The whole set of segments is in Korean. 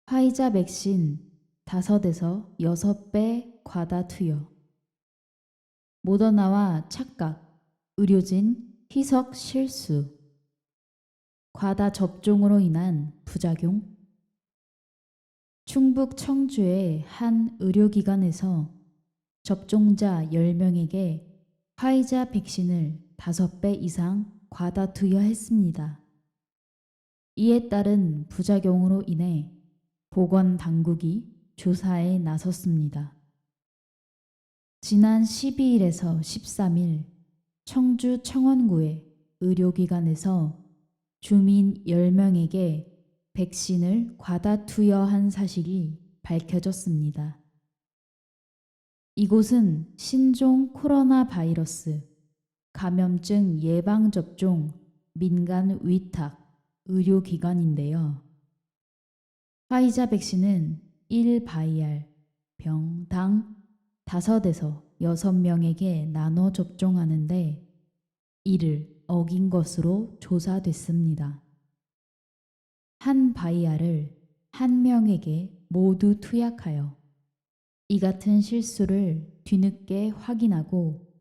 화이자 백신 5에서 6배 과다 투여. 모더나와 착각, 의료진 희석 실수. 과다 접종으로 인한 부작용. 충북 청주의 한 의료기관에서 접종자 10명에게 화이자 백신을 5배 이상 과다 투여했습니다. 이에 따른 부작용으로 인해 보건당국이 조사에 나섰습니다. 지난 12일에서 13일 청주 청원구의 의료기관에서 주민 10명에게 백신을 과다 투여한 사실이 밝혀졌습니다. 이곳은 신종 코로나 바이러스 감염증 예방접종 민간 위탁 의료기관인데요. 화이자 백신은 1바이알 병당 5에서 6명에게 나눠 접종하는데 이를 어긴 것으로 조사됐습니다. 한 바이알을 한 명에게 모두 투약하여 이 같은 실수를 뒤늦게 확인하고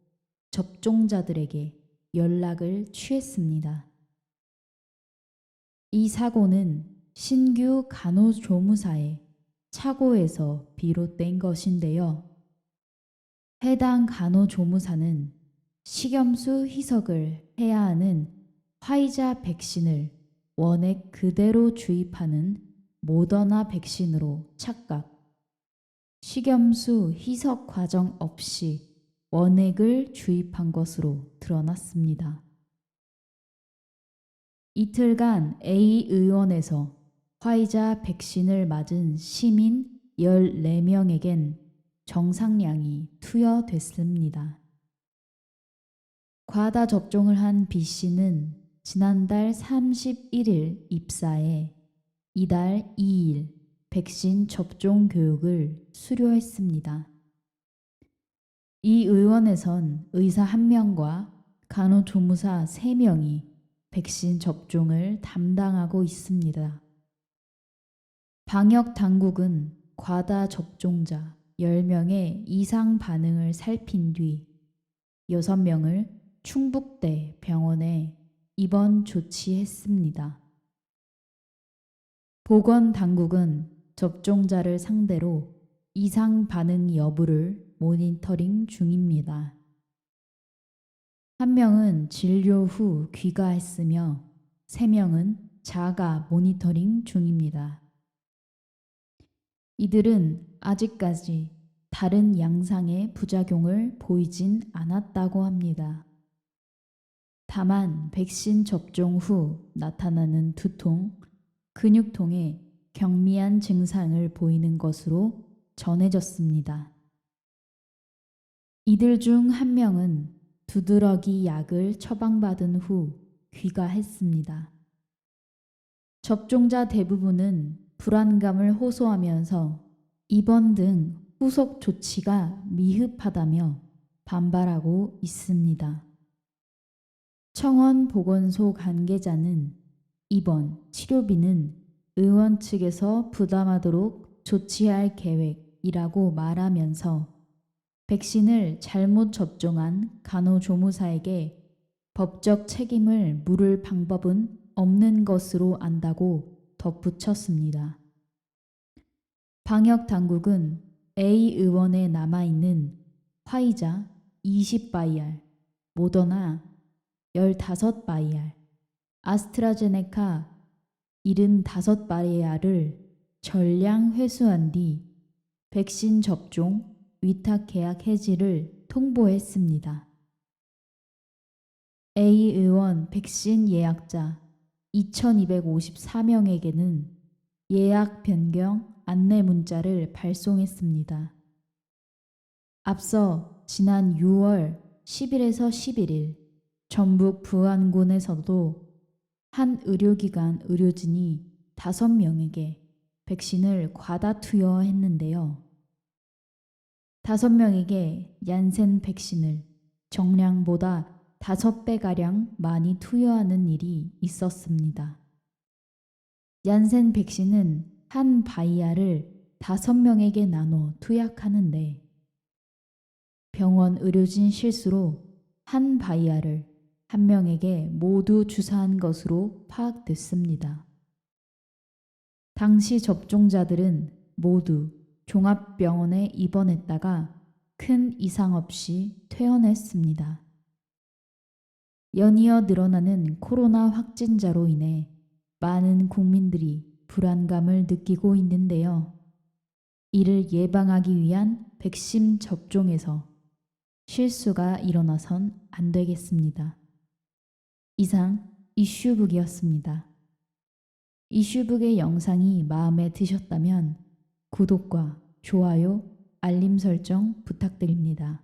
접종자들에게 연락을 취했습니다. 이 사고는 신규 간호조무사의 착오에서 비롯된 것인데요. 해당 간호조무사는 식염수 희석을 해야 하는 화이자 백신을 원액 그대로 주입하는 모더나 백신으로 착각, 식염수 희석 과정 없이 원액을 주입한 것으로 드러났습니다. 이틀간 A 의원에서 화이자 백신을 맞은 시민 14명에겐 정상량이 투여됐습니다. 과다 접종을 한 B씨는 지난달 31일 입사해 이달 2일 백신 접종 교육을 수료했습니다. 이 의원에선 의사 1명과 간호조무사 3명이 백신 접종을 담당하고 있습니다. 방역 당국은 과다 접종자 10명의 이상 반응을 살핀 뒤 6명을 충북대 병원에 입원 조치했습니다. 보건당국은 접종자를 상대로 이상 반응 여부를 모니터링 중입니다. 1명은 진료 후 귀가했으며 3명은 자가 모니터링 중입니다. 이들은 아직까지 다른 양상의 부작용을 보이진 않았다고 합니다. 다만 백신 접종 후 나타나는 두통, 근육통에 경미한 증상을 보이는 것으로 전해졌습니다. 이들 중 1명은 두드러기 약을 처방받은 후 귀가했습니다. 접종자 대부분은 불안감을 호소하면서 입원 등 후속 조치가 미흡하다며 반발하고 있습니다. 청원보건소 관계자는 입원, 치료비는 의원 측에서 부담하도록 조치할 계획이라고 말하면서 백신을 잘못 접종한 간호조무사에게 법적 책임을 물을 방법은 없는 것으로 안다고 덧붙였습니다. 방역당국은 A 의원에 남아있는 화이자 20바이알, 모더나 15바이알, 아스트라제네카 75바이알을 전량 회수한 뒤 백신 접종 위탁 계약 해지를 통보했습니다. A 의원 백신 예약자 2,254명에게는 예약 변경 안내 문자를 발송했습니다. 앞서 지난 6월 10일에서 11일 전북 부안군에서도 한 의료기관 의료진이 5명에게 백신을 과다 투여했는데요. 5명에게 얀센 백신을 정량보다 5배가량 많이 투여하는 일이 있었습니다. 얀센 백신은 한 바이아를 5명에게 나눠 투약하는데 병원 의료진 실수로 한 바이아를 1명에게 모두 주사한 것으로 파악됐습니다. 당시 접종자들은 모두 종합병원에 입원했다가 큰 이상 없이 퇴원했습니다. 연이어 늘어나는 코로나 확진자로 인해 많은 국민들이 불안감을 느끼고 있는데요. 이를 예방하기 위한 백신 접종에서 실수가 일어나선 안 되겠습니다. 이상 이슈북이었습니다. 이슈북의 영상이 마음에 드셨다면 구독과 좋아요, 알림 설정 부탁드립니다.